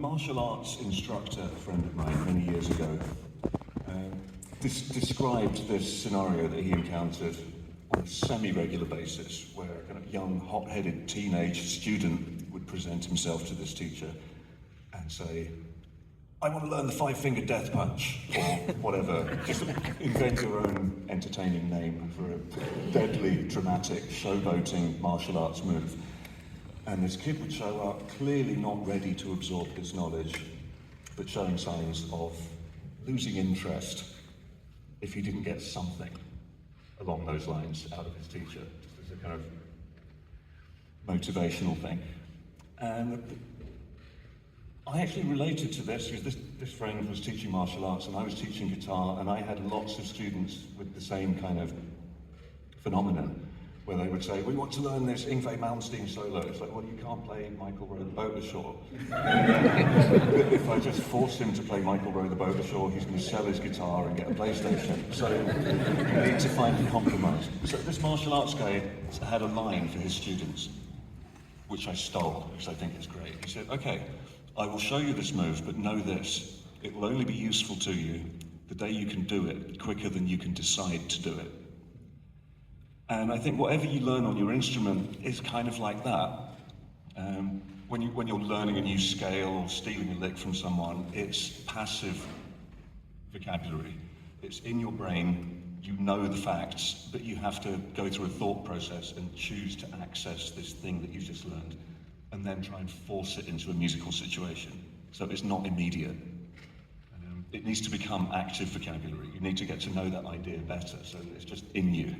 Martial arts instructor, a friend of mine, many years ago, described this scenario that he encountered on a semi-regular basis, where a kind of young, hot-headed teenage student would present himself to this teacher and say, "I want to learn the five-finger death punch," or whatever. Just invent your own entertaining name for a deadly, dramatic, showboating martial arts move. And this kid would show up clearly not ready to absorb this knowledge, but showing signs of losing interest if he didn't get something along those lines out of his teacher, just as a kind of motivational thing. And I actually related to this because this friend was teaching martial arts and I was teaching guitar, and I had lots of students with the same kind of phenomenon, where they would say, "We want to learn this Yngwie Malmsteen solo." It's like, well, you can't play Michael Rowe the Boat Ashore. If I just force him to play Michael Rowe the Boat Ashore, he's going to sell his guitar and get a PlayStation. So you need to find a compromise. So this martial arts guy had a line for his students, which I stole, because I think it's great. He said, "Okay, I will show you this move, but know this, it will only be useful to you the day you can do it quicker than you can decide to do it." And I think whatever you learn on your instrument is kind of like that. When you're learning a new scale or stealing a lick from someone, it's passive vocabulary. It's in your brain, you know the facts, but you have to go through a thought process and choose to access this thing that you just learned, and then try and force it into a musical situation. So it's not immediate. It needs to become active vocabulary. You need to get to know that idea better, so that it's just in you.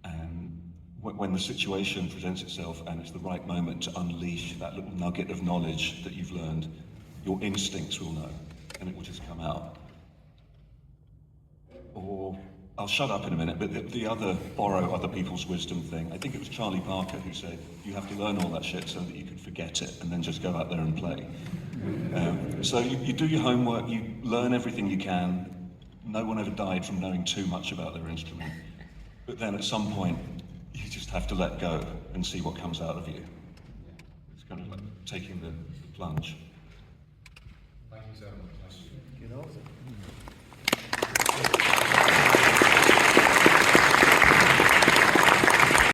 And when the situation presents itself and it's the right moment to unleash that little nugget of knowledge that you've learned, your instincts will know, and it will just come out. Or, I'll shut up in a minute, but the other borrow other people's wisdom thing, I think it was Charlie Parker who said, you have to learn all that shit so that you can forget it and then just go out there and play. So you do your homework, you learn everything you can. No one ever died from knowing too much about their instrument. But then at some point, you just have to let go and see what comes out of you. It's kind of like taking the plunge. Thank you so much. You know?